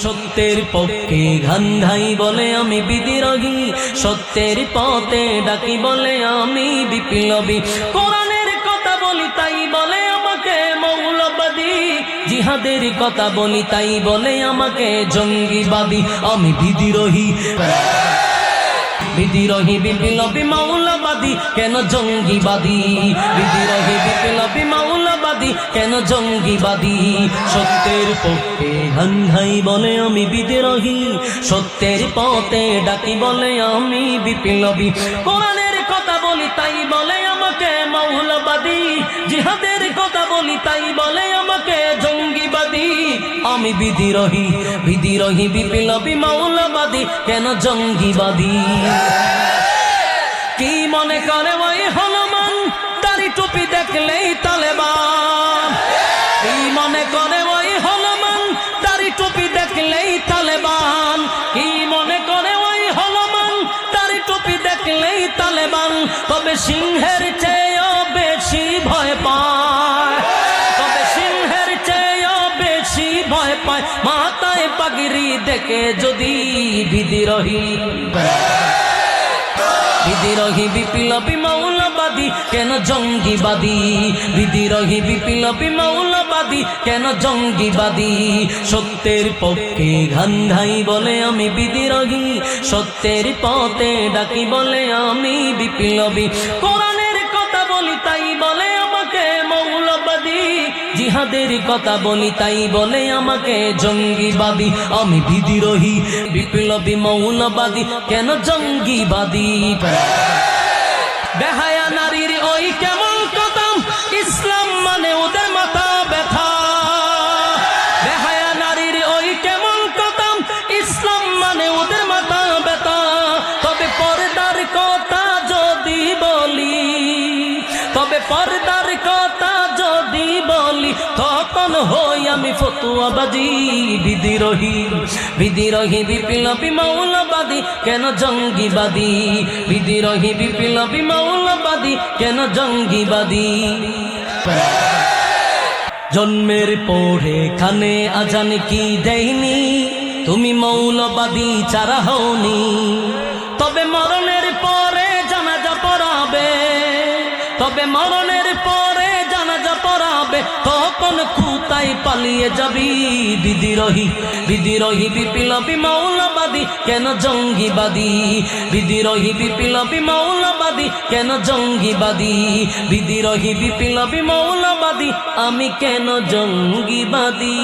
সত্যের পক্ষে ঘান্ধাই বলে আমি বিদ্রোহী, সত্যের পথে ডাকি বলে আমি বিপ্লবী। কোরআনের কথা বলি তাই বলে আমাকে মৌলবাদী, জিহাদের কথা বলি তাই বলে আমাকে জঙ্গিবাদী। আমি বিদ্রোহী, বিদ্রোহী বিপ্লবী মৌলবাদী কেন জঙ্গিবাদী, বিদ্রোহী বিপ্লবী মৌলবাদী কেন জঙ্গিবাদী। সত্যের পক্ষে ঘান্ধাই বলে আমি বিদ্রোহী, সত্যের পথে ডাকি বলে আমি বিপ্লবী। কোরআনের কথা বলি তাই বলে আমাকে মৌলবাদী, জিহাদের কথা বলি তাই বলে আমাকে জঙ্গিবাদী। আমি বিদ্রোহী, বিদ্রোহী বিপ্লবী মৌলবাদী কেন জঙ্গিবাদী। কি মনে করে ওই হনুমান, দাড়ি টুপি দেখলেই তালেবান। কি মনে করে ওই হনুমান, দাড়ি টুপি দেখলেই তালেবান। কি মনে করে ওই হনুমান, দাড়ি টুপি দেখলেই তালেবান। তবে সিংহের চেয়েও বেশি ভয় পায়, তবে সিংহের চেয়েও বেশি ভয় পায় মাথায় পাগড়ি দেখে যদি বিদ্রোহী। বিদ্রোহী বিপ্লবী মৌলবাদী কেন জঙ্গিবাদী, বিদ্রোহী বিপ্লবী মৌলবাদী কেন জঙ্গিবাদী। সত্যের পক্ষে ঘান্ধাই বলে আমি বিদ্রোহী, সত্যের পথে ডাকি বলে আমি বিপ্লবী। কোরআনের কথা বলি তাই বলে আমাকে মৌলবাদী, জিহাদের কথা বলি তাই বলে আমাকে জঙ্গিবাদী। আমি বিদ্রোহী বিপ্লবী মৌলবাদী কেন জঙ্গিবাদী। বেহায়া নারীর ওই কেমন কদম, ইসলাম মানে ওদের মাথা ব্যথা। বেহায়া নারীর ওই কেমন কদম, ইসলাম মানে ওদের মাথা ব্যথা। তবে পর্দার কথা যদি বলি, তবে পর্দার কথা যদি বলি তখন হই আমি ফতুয়াবাজি। বিদ্রোহী, বিদ্রোহী বিপ্লবী মৌলবাদী কেন জঙ্গিবাদী, বিদ্রোহী বিপ্লবী মৌলবাদী কেন জঙ্গিবাদী। জন্মের পরে কানে আজান কি দেয়নি, তুমি মৌলবাদী ছাড়া হওনি। তবে মরণের পরে জানাজা পড়াবে, তবে মরণের পরে জানাজা পড়াবে তখন কোথায় পালিয়ে যাবি। বিদ্রোহী, বিদ্রোহী বিপ্লবী মৌলবাদী কেন জঙ্গিবাদী, বিদ্রোহী বিপ্লবী মৌলবাদী কেন জঙ্গিবাদী। বিদ্রোহী বিপ্লবী মৌলবাদী আমি কেন জঙ্গিবাদী।